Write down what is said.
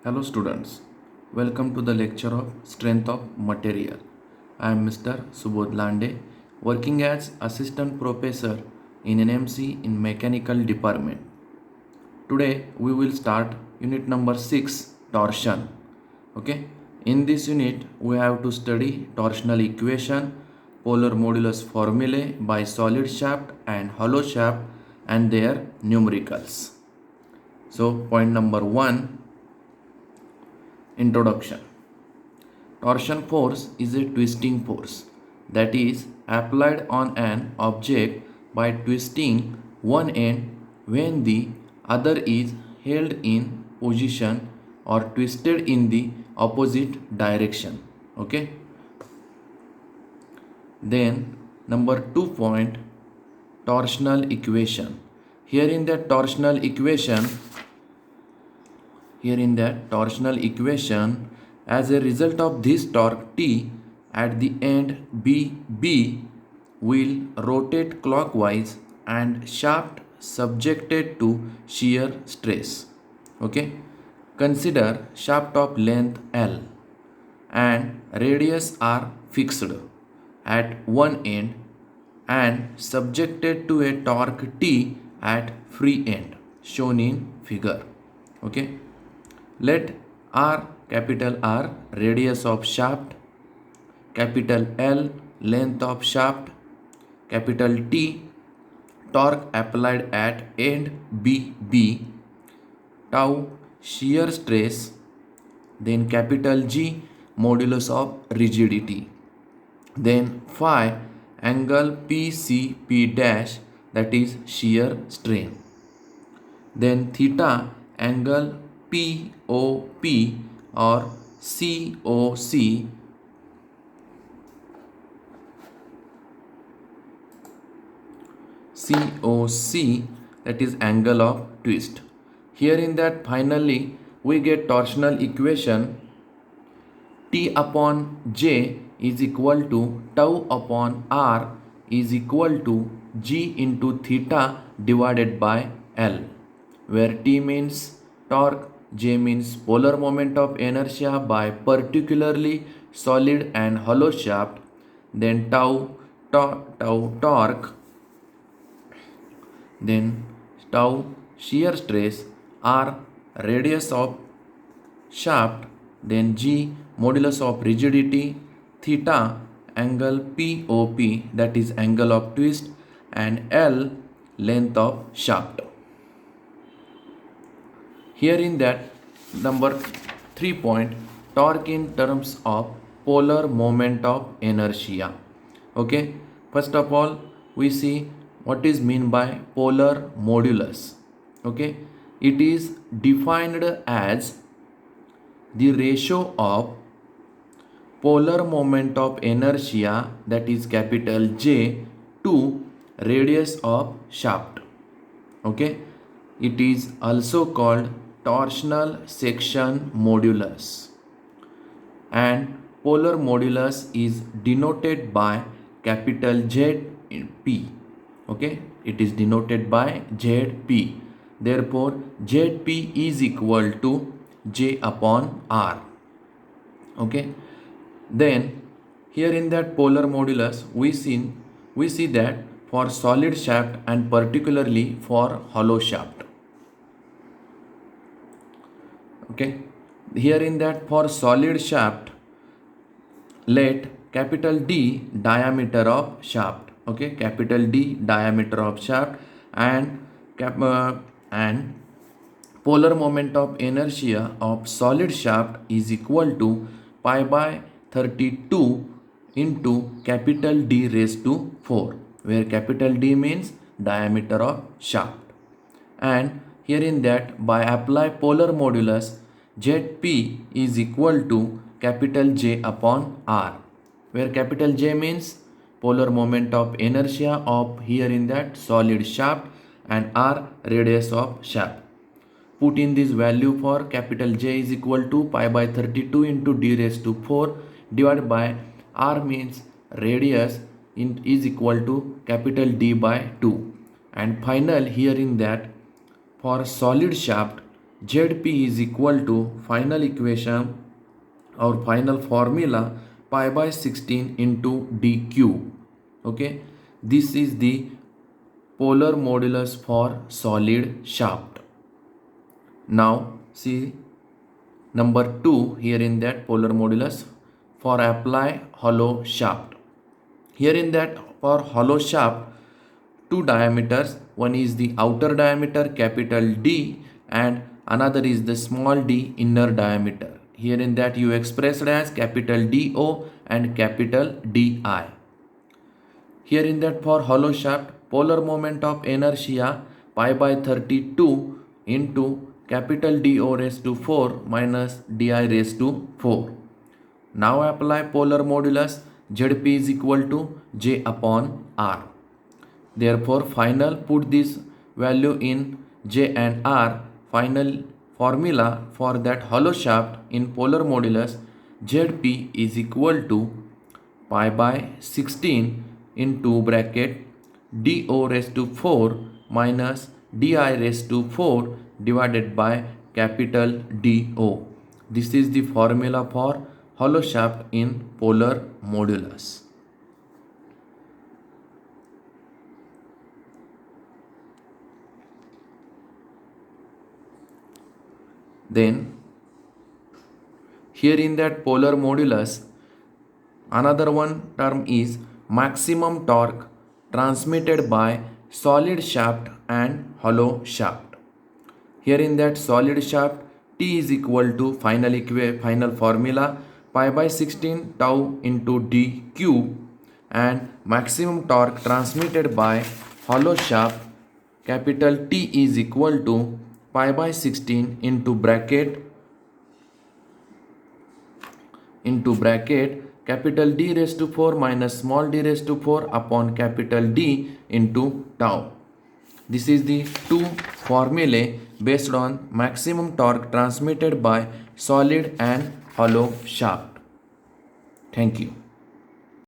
Hello students, welcome to the lecture of Strength of Material. I am Mr. Subodh Lande, working as Assistant Professor in NMC in Mechanical Department. Today we will start unit number 6, Torsion. Okay, in this unit we have to study torsional equation, polar modulus formulae by solid shaft and hollow shaft and their numericals. So point number 1, Introduction. Torsion force is a twisting force that is applied on an object by twisting one end when the other is held in position or twisted in the opposite direction. Okay. Then number 2 point, torsional equation. Here in that torsional equation, as a result of this torque T at the end B will rotate clockwise and shaft subjected to shear stress. Okay, consider shaft of length L and radius are fixed at one end and subjected to a torque T at free end shown in figure. Okay, let R, capital R, radius of shaft, capital L, length of shaft, capital T, torque applied at end B, tau, shear stress, then capital G, modulus of rigidity, then phi, angle PCP dash, that is shear strain, then theta, angle POP or COC, that is angle of twist. Here in that finally we get torsional equation T upon J is equal to tau upon R is equal to G into theta divided by L, where T means torque, J means polar moment of inertia by particularly solid and hollow shaft, then tau torque, then tau shear stress, R radius of shaft, then G modulus of rigidity, theta angle POP, that is angle of twist, and L length of shaft. Here in that number 3 point, torque in terms of polar moment of inertia. Okay, first of all we see what is mean by polar modulus. Okay, it is defined as the ratio of polar moment of inertia, that is capital J, to radius of shaft. Okay, it is also called torsional section modulus, and polar modulus is denoted by capital ZP. Okay, it is denoted by ZP. Therefore ZP is equal to J upon R. Okay, then here in that polar modulus we see that for solid shaft and particularly for hollow shaft. Okay, here in that for solid shaft, let capital D diameter of shaft. Okay, capital D diameter of shaft and polar moment of inertia of solid shaft is equal to pi by 32 into capital D raised to 4, where capital D means diameter of shaft. And here in that by apply polar modulus, ZP is equal to capital J upon R, where capital J means polar moment of inertia of here in that solid shaft and R radius of shaft. Put in this value for capital J is equal to pi by 32 into D raised to 4 divided by R means radius is equal to capital D by 2. And final here in that for solid shaft ZP is equal to final equation or final formula pi by 16 into d cube. Okay, this is the polar modulus for solid shaft. Now see number 2 here in that polar modulus for apply hollow shaft. Here in that for hollow shaft, two diameters, one is the outer diameter capital D and another is the small d inner diameter. Here in that you expressed as capital DO and capital DI. Here in that for hollow shaft, polar moment of inertia pi by 32 into capital DO raised to 4 minus DI raised to 4. Now apply polar modulus. ZP is equal to J upon R. Therefore, final put this value in J and R. Final formula for that hollow shaft in polar modulus, ZP is equal to pi by 16 into bracket DO raised to 4 minus DI raised to 4 divided by capital DO. This is the formula for hollow shaft in polar modulus. Then here in that polar modulus, another one term is maximum torque transmitted by solid shaft and hollow shaft. Here in that solid shaft, T is equal to final formula pi by 16 tau into d cube, and maximum torque transmitted by hollow shaft capital T is equal to pi by 16 into bracket capital D raised to 4 minus small d raised to 4 upon capital D into tau. This is the two formulae based on maximum torque transmitted by solid and hollow shaft. Thank you.